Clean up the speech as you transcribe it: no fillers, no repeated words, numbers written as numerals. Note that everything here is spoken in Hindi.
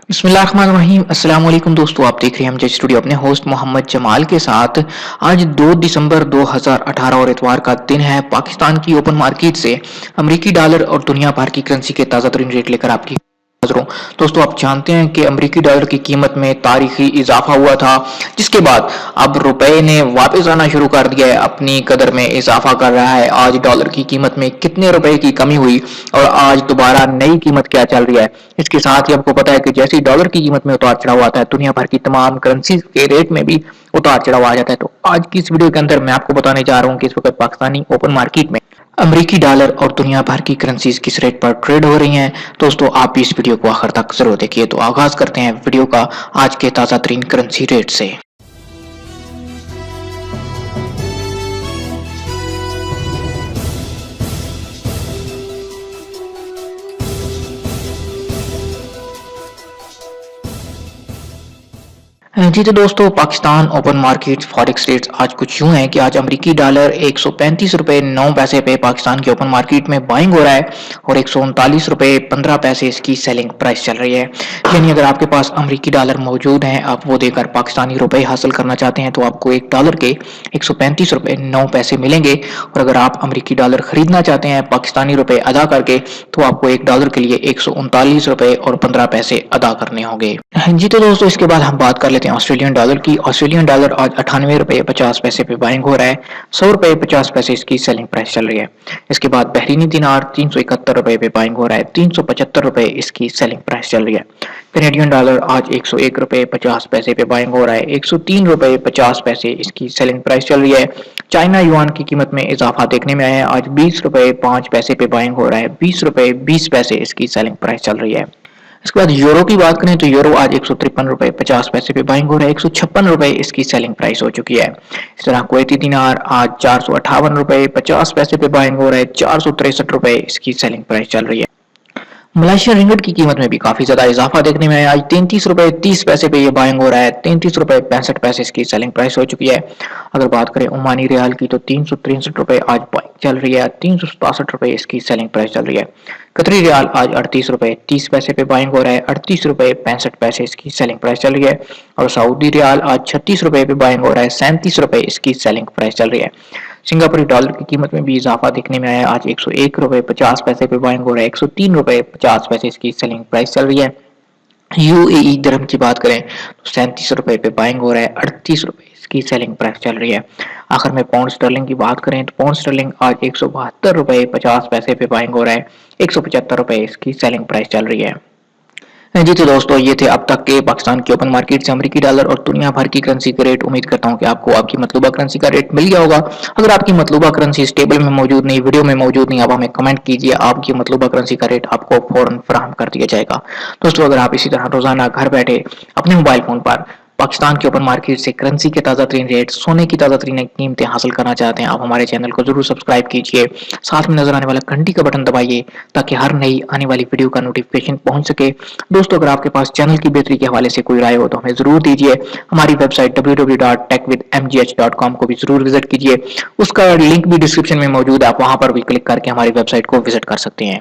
बिस्मिल्लाहिर्रहमानिर्रहीम। अस्सलाम वालेकुम दोस्तों, आप देख रहे हैं एमजे स्टूडियो अपने होस्ट मोहम्मद जमाल के साथ। आज 2 दिसंबर 2018 और इतवार का दिन है। पाकिस्तान की ओपन मार्केट से अमेरिकी डॉलर और दुनिया भर की करेंसी के ताज़ा तरीन रेट लेकर आपकी हाजिर हूं। दोस्तों, आप जानते हैं कि अमेरिकी डॉलर की कीमत में तारीखी इजाफा हुआ था, जिसके बाद अब रुपए ने वापस आना शुरू कर दिया है, अपनी कदर में इजाफा कर रहा है। आज डॉलर की कीमत में कितने रुपए की कमी हुई और आज दोबारा नई कीमत क्या चल रही है, इसके साथ ही आपको पता है कि जैसे ही डॉलर की कीमत में उतार चढ़ाव आता है, दुनिया भर की तमाम करेंसी के रेट में भी उतार चढ़ाव आ जाता है। तो आज की इस वीडियो के अंदर मैं आपको बताने जा रहा हूँ कि इस वक्त पाकिस्तानी ओपन मार्केट में अमेरिकी डॉलर और दुनिया भर की करेंसीज किस रेट पर ट्रेड हो रही हैं। दोस्तों, आप भी इस वीडियो को आखिर तक जरूर देखिए। तो आगाज करते हैं वीडियो का आज के ताज़ा तरीन करेंसी रेट से। जी तो दोस्तों, Pakistan open market forex rates आज कुछ यूं है कि आज अमेरिकी डॉलर 135 रुपए 9 पैसे पे पाकिस्तान की ओपन मार्केट में बाइंग हो रहा है और 139 रुपए 15 पैसे इसकी सेलिंग प्राइस चल रही है। यानी अगर आपके पास अमेरिकी डॉलर मौजूद हैं, आप वो देकर पाकिस्तानी रुपए हासिल करना चाहते हैं, तो आपको एक डॉलर के 135 रुपए 9 पैसे मिलेंगे। और अगर आप अमेरिकी डॉलर खरीदना चाहते हैं पाकिस्तानी रुपए अदा करके, तो आपको एक डॉलर के लिए 139 रुपए और 15 पैसे अदा करने होंगे। जी तो दोस्तों, इसके बाद हम बात कर लेते हैं ऑस्ट्रेलियन डॉलर की। ऑस्ट्रेलियन डॉलर आज 98 रुपए 50 पैसे पे बाइंग हो रहा है। 100 रुपए 50 पैसे इसकी सेलिंग प्राइस चल रही है। इसके बाद बहरीनी दिनार 371 रुपए पे बाइंग हो रहा है। 375 रुपए इसकी सेलिंग प्राइस चल रही है। कैनेडियन डॉलर आज 101 रुपए 50 पैसे पे बाइंग हो रहा है। 103 रुपए 50 पैसे इसकी सेलिंग प्राइस चल रही है। चाइना युआन की कीमत में इजाफा देखने में आया है। आज 20 रुपए 5 पैसे पे बाइंग हो रहा है। 20 रुपए 20 पैसे इसकी सेलिंग प्राइस चल रही है। इसके बाद यूरो की बात करें तो यूरो आज 153 रुपए 50 पैसे पे बाइंग हो रहा है। 156 रुपए इसकी सेलिंग प्राइस हो चुकी है। इस तरह कुवैती दिनार आज 458 रुपए 50 पैसे पे बाइंग हो रहा है। 463 रुपए इसकी सेलिंग प्राइस चल रही है। मलेशियन रिंगट की कीमत में भी काफी ज्यादा इजाफा देखने में आया। आज 33 रुपए 30 पैसे पे ये बाइंग हो रहा है। 33 रुपए 65 पैसे इसकी सेलिंग प्राइस हो चुकी है। अगर बात करें ओमानी रियाल की तो 363 रुपए आज बाइंग चल रही है। 367 रुपए इसकी सेलिंग प्राइस चल रही है। कतरी रियाल आज 38 रुपए 30 पैसे पे बाइंग हो रहा है। 38 रुपए 65 पैसे इसकी सेलिंग प्राइस चल रही है। और सऊदी रियाल आज 36 रुपए पे बाइंग हो रहा है। 37 रुपए इसकी सेलिंग प्राइस चल रही है। सिंगापुरी डॉलर की कीमत में भी इजाफा देखने में आया। आज 101 रुपए 50 पैसे पे बाइंग हो रहा है। 103 रुपए 50 पैसे इसकी सेलिंग प्राइस चल रही है। यूएई दिरहम की बात करें तो 37 रुपए पे बाइंग हो रहा है। 38 रुपए इसकी सेलिंग प्राइस चल रही है। आखिर में पाउंड स्टर्लिंग की बात करें तो पाउंड स्टर्लिंग आज 172 रुपए 50 पैसे पे बाइंग हो रहा है। 175 रुपए इसकी सेलिंग प्राइस चल रही है। जी तो दोस्तों, ये थे अब तक के पाकिस्तान की ओपन मार्केट से अमेरिकी डॉलर और दुनिया भर की करेंसी के रेट। उम्मीद करता हूं कि आपको आपकी मतलूबा करेंसी का रेट मिल गया होगा। अगर आपकी मतलूबा करेंसी इस टेबल में मौजूद नहीं, वीडियो में मौजूद नहीं, आप हमें कमेंट कीजिए, आपकी मतलूबा करेंसी का रेट आपको फौरन फराहम कर दिया जाएगा। दोस्तों, अगर आप इसी तरह रोजाना घर बैठे अपने मोबाइल फोन पर पाकिस्तान की ओपन मार्केट से करेंसी के ताज़ा तरीन रेट, सोने की ताज़ा तरीन कीमतें हासिल करना चाहते हैं, आप हमारे चैनल को जरूर सब्सक्राइब कीजिए। साथ में नजर आने वाला घंटी का बटन दबाइए ताकि हर नई आने वाली वीडियो का नोटिफिकेशन पहुंच सके। दोस्तों, अगर आपके पास चैनल की बेहतरी के हवाले से कोई राय हो तो हमें जरूर दीजिए। हमारी वेबसाइट www.techwithmgh.com को भी जरूर विजिट कीजिए। उसका लिंक भी डिस्क्रिप्शन में मौजूद है, आप वहां पर भी क्लिक करके हमारी वेबसाइट को विजिट कर सकते हैं।